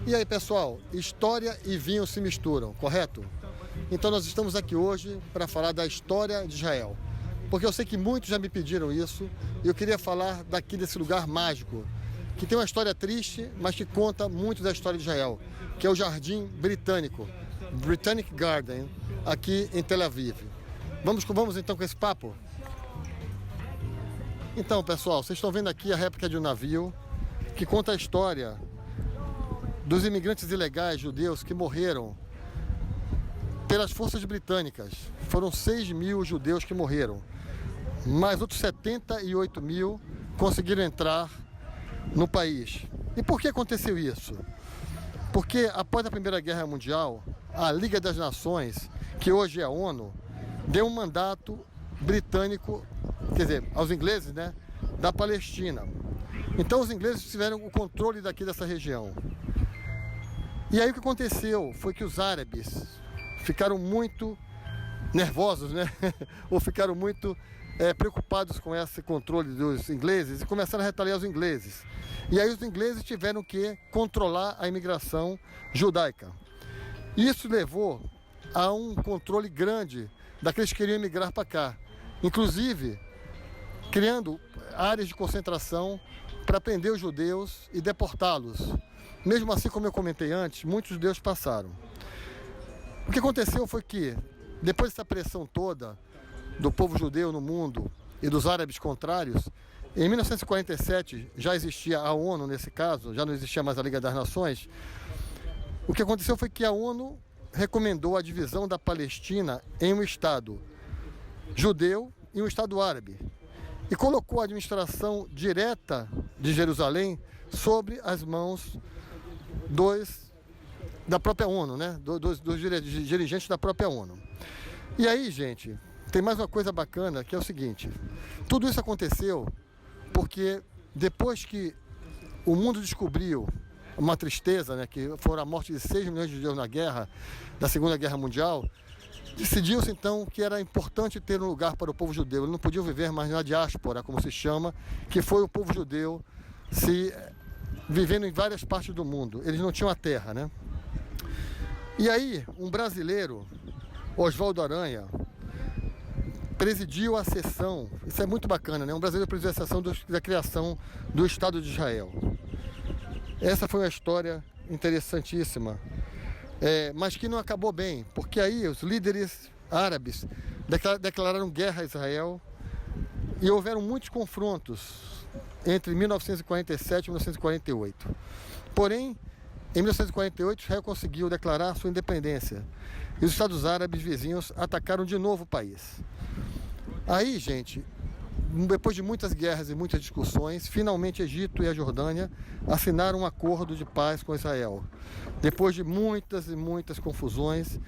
E aí, pessoal, história e vinho se misturam, correto? Então nós estamos aqui hoje para falar da história de Israel. Porque eu sei que muitos já me pediram isso e eu queria falar daqui desse lugar mágico, que tem uma história triste, mas que conta muito da história de Israel, que é o Jardim Britânico, Botanic Garden, aqui em Tel Aviv. Vamos então com esse papo? Então, pessoal, vocês estão vendo aqui a réplica de um navio que conta a história dos imigrantes ilegais judeus que morreram pelas forças britânicas. Foram 6 mil judeus que morreram, mas outros 78 mil conseguiram entrar no país. E por que aconteceu isso? Porque após a Primeira Guerra Mundial, a Liga das Nações, que hoje é a ONU, deu um mandato britânico, quer dizer, aos ingleses, né, da Palestina. Então os ingleses tiveram o controle daqui dessa região. E aí o que aconteceu foi que os árabes ficaram muito nervosos, né? Ou ficaram muito preocupados com esse controle dos ingleses e começaram a retaliar os ingleses. E aí os ingleses tiveram que controlar a imigração judaica. Isso levou a um controle grande daqueles que queriam emigrar para cá. Inclusive, criando áreas de concentração para prender os judeus e deportá-los. Mesmo assim, como eu comentei antes, muitos judeus passaram. O que aconteceu foi que, depois dessa pressão toda do povo judeu no mundo e dos árabes contrários, em 1947 já existia a ONU nesse caso, já não existia mais a Liga das Nações. O que aconteceu foi que a ONU recomendou a divisão da Palestina em um Estado judeu e um Estado árabe. E colocou a administração direta de Jerusalém sobre as mãos da própria ONU, né? Dos dirigentes da própria ONU. E aí, gente, tem mais uma coisa bacana, que é o seguinte: tudo isso aconteceu porque depois que o mundo descobriu uma tristeza, né, que foi a morte de 6 milhões de judeus na guerra, da Segunda Guerra Mundial, decidiu-se então que era importante ter um lugar para o povo judeu. Eles não podiam viver mais na diáspora, como se chama, que foi o povo judeu vivendo em várias partes do mundo. Eles não tinham a terra, né? E aí, um brasileiro, Oswaldo Aranha, presidiu a sessão. Isso é muito bacana, né? Um brasileiro presidiu a sessão da criação do Estado de Israel. Essa foi uma história interessantíssima, mas que não acabou bem, porque aí os líderes árabes declararam guerra a Israel e houveram muitos confrontos entre 1947 e 1948. Porém, em 1948, Israel conseguiu declarar sua independência e os Estados Árabes vizinhos atacaram de novo o país. Aí, gente, depois de muitas guerras e muitas discussões, finalmente Egito e a Jordânia assinaram um acordo de paz com Israel. Depois de muitas e muitas confusões,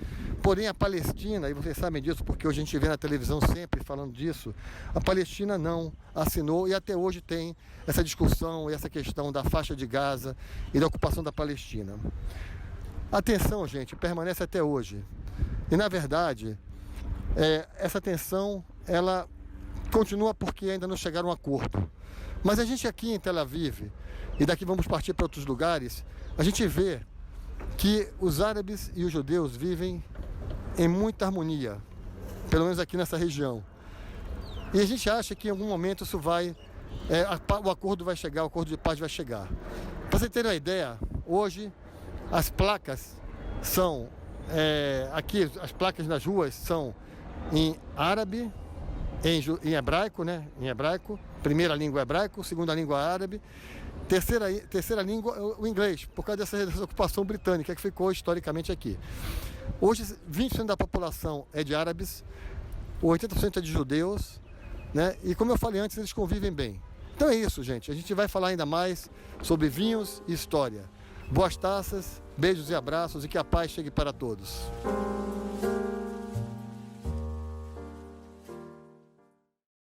porém a Palestina, e vocês sabem disso porque hoje a gente vê na televisão sempre falando disso, a Palestina não assinou e até hoje tem essa discussão e essa questão da faixa de Gaza e da ocupação da Palestina. A tensão, gente, permanece até hoje. E na verdade, essa tensão, ela continua porque ainda não chegaram a um acordo. Mas a gente aqui em Tel Aviv, e daqui vamos partir para outros lugares, a gente vê que os árabes e os judeus vivem em muita harmonia, pelo menos aqui nessa região. E a gente acha que em algum momento isso o acordo vai chegar, o acordo de paz vai chegar. Para você ter uma ideia, hoje as placas são, aqui as placas nas ruas são em árabe, em hebraico, né? Em hebraico, primeira língua hebraico, segunda língua árabe, terceira língua o inglês, por causa dessa ocupação britânica que ficou historicamente aqui. Hoje 20% da população é de árabes, 80% é de judeus, né? E como eu falei antes, eles convivem bem. Então é isso, gente. A gente vai falar ainda mais sobre vinhos e história. Boas taças, beijos e abraços e que a paz chegue para todos.